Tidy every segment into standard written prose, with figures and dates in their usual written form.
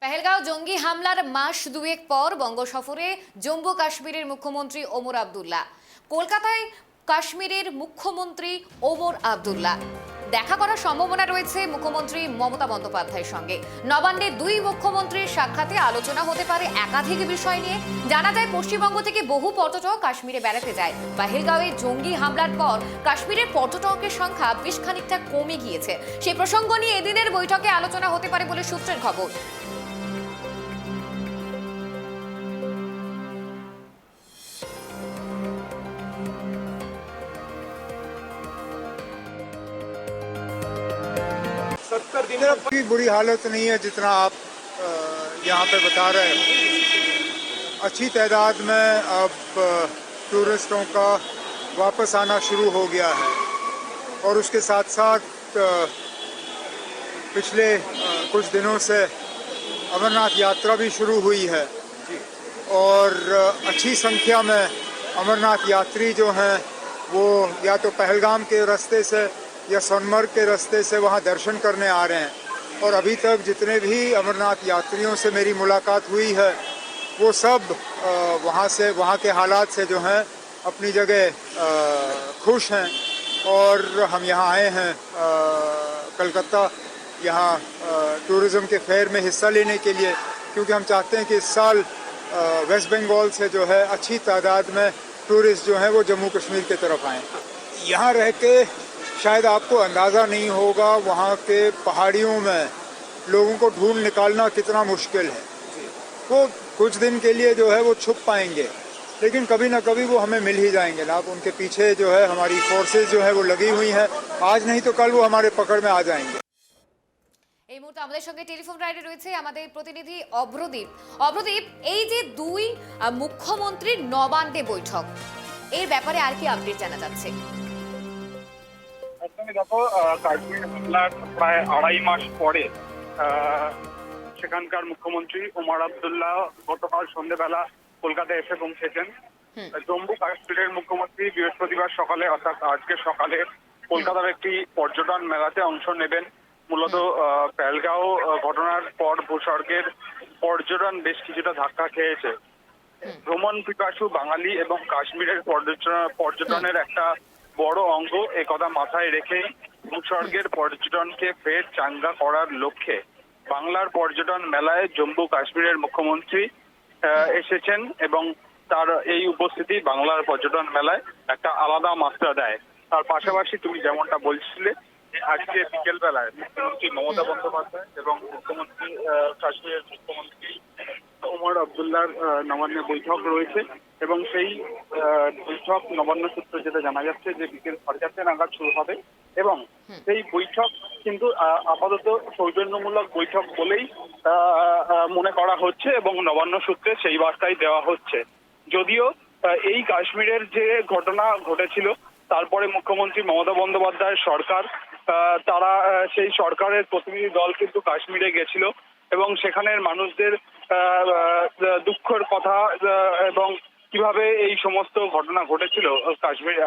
পেহেলগাঁও জঙ্গি হামলার মাস দুয়েক পর বঙ্গ সফরে জম্মু কাশ্মীরের মুখ্যমন্ত্রী ওমর আব্দুল্লাহ। কলকাতায় কাশ্মীরের মুখ্যমন্ত্রী ওমর আব্দুল্লাহ দেখা করার সম্ভাবনা রয়েছে মুখ্যমন্ত্রী মমতা বন্দ্যোপাধ্যায়ের সঙ্গে। নবান্নে দুই মুখ্যমন্ত্রীর সাক্ষাতে আলোচনা হতে পারে একাধিক বিষয় নিয়ে। জানা যায় পশ্চিমবঙ্গ থেকে বহু পর্যটক কাশ্মীরে বেড়াতে যায়। পেহেলগাঁওয়ে জঙ্গি হামলার পর কাশ্মীরের পর্যটকের সংখ্যা বেশ খানিকটা কমে গিয়েছে। সেই প্রসঙ্গ নিয়ে এদিনের বৈঠকে আলোচনা হতে পারে বলে সূত্রের খবর। कोई बुरी हालत नहीं है जितना आप यहाँ पे बता रहे हैं। अच्छी तादाद में अब टूरिस्टों का वापस आना शुरू हो गया है और उसके साथ साथ पिछले कुछ दिनों से अमरनाथ यात्रा भी शुरू हुई है और अच्छी संख्या में अमरनाथ यात्री जो हैं वो या तो पहलगाम के रास्ते से या सोनमर्ग के रास्ते से वहाँ दर्शन करने आ रहे हैं। और अभी तक जितने भी अमरनाथ यात्रियों से मेरी मुलाकात हुई है वो सब वहाँ के हालात से जो हैं अपनी जगह खुश हैं। और हम यहाँ आए हैं कलकत्ता यहाँ टूरिज़्म के फेयर में हिस्सा लेने के लिए, क्योंकि हम चाहते हैं कि इस साल वेस्ट बंगाल से जो है अच्छी तादाद में टूरिस्ट जो हैं वो जम्मू कश्मीर की तरफ आएँ। यहाँ रह के शायद आपको अंदाज़ा नहीं होगा वहाँ के पहाड़ियों में लोगों को ढूंढ निकालना कितना मुश्किल है। वो कुछ दिन के लिए जो है वो छुप पाएंगे, लेकिन कभी ना कभी वो हमें मिल ही जाएंगे ना। उनके पीछे जो है हमारी फोर्सेस जो है वो लगी हुई हैं, आज नहीं तो कल वो हमारे पकड़ में आ जाएंगे। এই মুহূর্তে আমাদের সঙ্গে টেলিফোন লাইনে রয়েছে আমাদের প্রতিনিধি অভ্রদীপ। অভ্রদীপ, এই যে দুই মুখ্যমন্ত্রীর নবান্নে বৈঠক, এর ব্যাপারে আর কি আপডেট জানা যাচ্ছে? একদমই দেখো, কাশ্মীর হামলার প্রায় আড়াই মাস পরে সেখানকার মুখ্যমন্ত্রী ওমর আব্দুল্লাহ গতকাল সন্ধ্যেবেলা কলকাতায় এসে পৌঁছেছেন। জম্মু কাশ্মীরের মুখ্যমন্ত্রী বৃহস্পতিবার সকালে অর্থাৎ আজকে সকালে কলকাতার একটি পর্যটন মেলাতে অংশ নেবেন। মূলত পেহেলগাঁও ঘটনার পর ভূস্বর্গের পর্যটন বেশ কিছুটা ধাক্কা খেয়েছে। ভ্রমণ পিপাসু বাঙালি এবং কাশ্মীরের পর্যটনের একটা বড় অঙ্গ একথা মাথায় রেখেই ভূস্বর্গের পর্যটনকে ফের চাঙ্গা করার লক্ষ্যে বাংলার পর্যটন মেলায় জম্মু কাশ্মীরের মুখ্যমন্ত্রী এসেছেন এবং তার এই উপস্থিতি বাংলার পর্যটন মেলায় একটা আলাদা মাত্রা দেয়। তার পাশাপাশি তুমি যেমনটা বলছিলে আজকে বিকেল বেলায় মুখ্যমন্ত্রী মমতা বন্দ্যোপাধ্যায় এবং কাশ্মীরের মুখ্যমন্ত্রী ওমর আব্দুল্লাহর নবান্নে বৈঠক রয়েছে এবং সেই বৈঠক নবান্ন সূত্রে যেটা জানা যাচ্ছে যে বিকেল 4:30 নাগাদ শুরু হবে এবং সেই বৈঠক কিন্তু আপাতত সৌজন্যমূলক বৈঠক বলেই মনে করা হচ্ছে এবং নবান্ন সূত্রে সেই বার্তাই দেওয়া হচ্ছে। যদিও এই কাশ্মীরের যে ঘটনা ঘটেছিল তারপরে মুখ্যমন্ত্রী মমতা বন্দ্যোপাধ্যায়ের সরকার তারা সেই সরকারের প্রতিনিধি দল কিন্তু কাশ্মীরে গেছিল এবং সেখানের মানুষদের দুঃখের কথা এবং কিভাবে এই সমস্ত ঘটনা ঘটেছিল, কাশ্মীর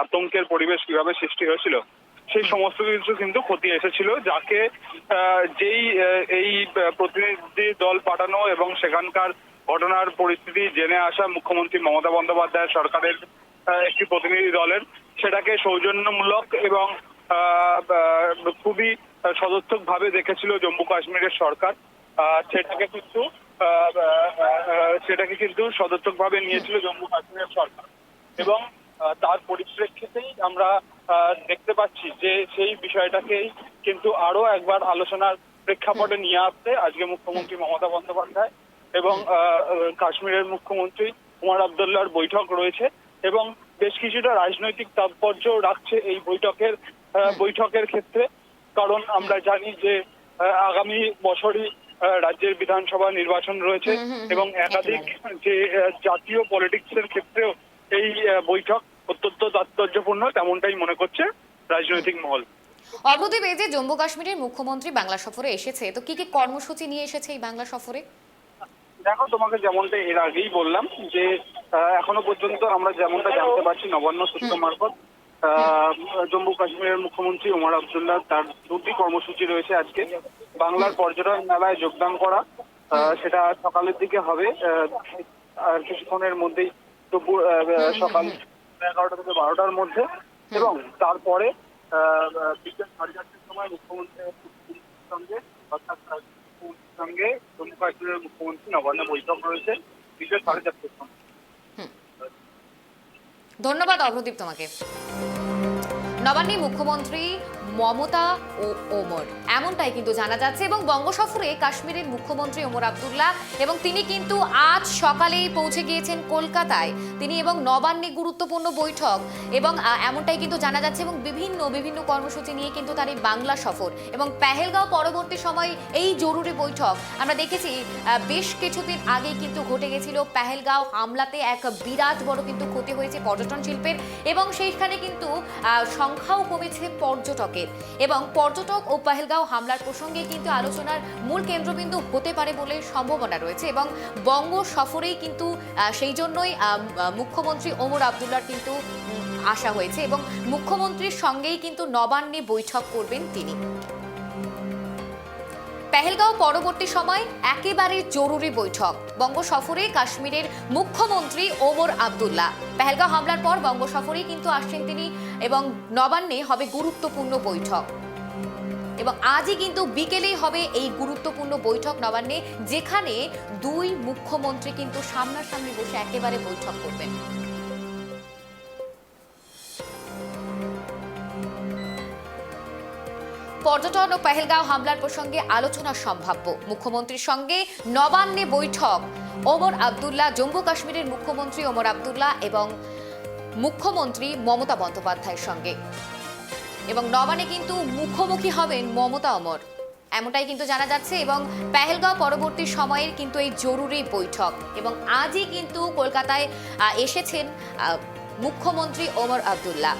আতঙ্কের পরিবেশ কিভাবে সৃষ্টি হয়েছিল সেই সমস্ত কিছু কিন্তু খতিয়ে এসেছিল, যাকে যেই এই প্রতিনিধি দল পাঠানো এবং সেখানকার ঘটনার পরিস্থিতি জেনে আসা মুখ্যমন্ত্রী মমতা বন্দ্যোপাধ্যায় সরকারের একটি প্রতিনিধি দলের সেটাকে সৌজন্যমূলক এবং খুবই সদর্থক ভাবে দেখেছিল জম্মু কাশ্মীরের সরকার। সেটাকে কিন্তু সদর্থক ভাবে নিয়েছিল জম্মু কাশ্মীরের সরকার এবং তার পরিপ্রেক্ষিতেই আমরা দেখতে পাচ্ছি যে সেই বিষয়টাকেই কিন্তু আরো একবার আলোচনার প্রেক্ষাপটে নিয়ে আসতে আজকে মুখ্যমন্ত্রী মমতা বন্দ্যোপাধ্যায় এবং কাশ্মীরের মুখ্যমন্ত্রী ওমর আব্দুল্লাহর বৈঠক রয়েছে এবং বেশ কিছুটা রাজনৈতিক তাৎপর্য রাখছে এই বৈঠকের ক্ষেত্রে। কারণ আমরা জানি যে আগামী বছরই রাজ্যের বিধানসভা নির্বাচন রয়েছে এবং একাধিক যে জাতীয় পলিটিক্সের ক্ষেত্রেও এই বৈঠক অত্যন্ত তাৎপর্যপূর্ণ তেমনটাই মনে করছে রাজনৈতিক মহল। অভ্রদীপ, এই যে জম্মু কাশ্মীরের মুখ্যমন্ত্রী বাংলা সফরে এসেছে, তো কি কি কর্মসূচি নিয়ে এসেছে এই বাংলা সফরে? দেখো, তোমাকে যেমনটা এর আগেই বললাম যে এখনো পর্যন্ত আমরা যেমনটা জানতে পারছি নবান্ন সূত্র মারফত জম্মু কাশ্মীরের মুখ্যমন্ত্রী ওমর আব্দুল্লাহ তার দুটি কর্মসূচি রয়েছে আজকে। বাংলার পর্যটন মেলায় যোগদান করা সেটা সকালের দিকে হবে, আর কিছুক্ষণের মধ্যেই দুপুর সকাল 11টা থেকে 12টার মধ্যে, এবং তারপরে বিকেল 4:30টার সময় মুখ্যমন্ত্রীর সঙ্গে অর্থাৎ মুখ্যমন্ত্রীর সঙ্গে জম্মু কাশ্মীরের মুখ্যমন্ত্রী নবান্নে বৈঠক রয়েছে বিকেল 4:30টার সময়। ধন্যবাদ অভ্রদীপ তোমাকে। নবান্নে মুখ্যমন্ত্রী মমতা ও ওমর, এমনটাই কিন্তু জানা যাচ্ছে। এবং বঙ্গ সফরে কাশ্মীরের মুখ্যমন্ত্রী ওমর আব্দুল্লাহ, এবং তিনি কিন্তু আজ সকালেই পৌঁছে গিয়েছেন কলকাতায়। তিনি এবং নবান্নে গুরুত্বপূর্ণ বৈঠক, এবং এমনটাই কিন্তু জানা যাচ্ছে। এবং বিভিন্ন কর্মসূচি নিয়ে কিন্তু তার এই বাংলা সফর, এবং পেহেলগাঁও পরবর্তী সময় এই জরুরি বৈঠক আমরা দেখেছি। বেশ কিছুদিন আগে কিন্তু ঘটে গেছিল পেহেলগাঁও হামলাতে এক বিরাট বড় কিন্তু ক্ষতি হয়েছে পর্যটন শিল্পের, এবং সেইখানে কিন্তু সংখ্যাও কমেছে পর্যটকের। এবং পর্যটক ও পেহেলগাঁও হামলার প্রসঙ্গে কিন্তু আলোচনার মূল কেন্দ্রবিন্দু হতে পারে বলে সম্ভাবনা রয়েছে। এবং বঙ্গ সফরেই কিন্তু সেই জন্যই মুখ্যমন্ত্রী ওমর আব্দুল্লাহর কিন্তু আসা হয়েছে, এবং মুখ্যমন্ত্রীর সঙ্গেই কিন্তু নবান্নে বৈঠক করবেন তিনি। পেহেলগাঁও পরবর্তী সময় একেবারে জরুরি বৈঠক, বঙ্গ সফরে কাশ্মীরের মুখ্যমন্ত্রী ওমর আব্দুল্লাহ। পেহেলগাঁও হামলার পর বঙ্গ সফরেই কিন্তু আসছেন তিনি, এবং নবান্নে হবে গুরুত্বপূর্ণ বৈঠক। এবং আজই কিন্তু বিকেলেই হবে এই গুরুত্বপূর্ণ বৈঠক নবান্নে, যেখানে দুই মুখ্যমন্ত্রী কিন্তু সামনাসামনি বসে একেবারে বৈঠক করবেন। পর্যটন ও পেহেলগাঁও হামলার প্রসঙ্গে আলোচনা সম্ভাব্য, মুখ্যমন্ত্রীর সঙ্গে নবান্নে বৈঠক ওমর আব্দুল্লাহ, জম্মু কাশ্মীরের মুখ্যমন্ত্রী ওমর আব্দুল্লাহ এবং মুখ্যমন্ত্রী মমতা বন্দ্যোপাধ্যায়ের সঙ্গে। এবং নবান্নে কিন্তু মুখোমুখি হবেন মমতা ওমর, এমনটাই কিন্তু জানা যাচ্ছে। এবং পেহেলগাঁও পরবর্তী সময়ের কিন্তু এই জরুরি বৈঠক, এবং আজই কিন্তু কলকাতায় এসেছেন মুখ্যমন্ত্রী ওমর আব্দুল্লাহ।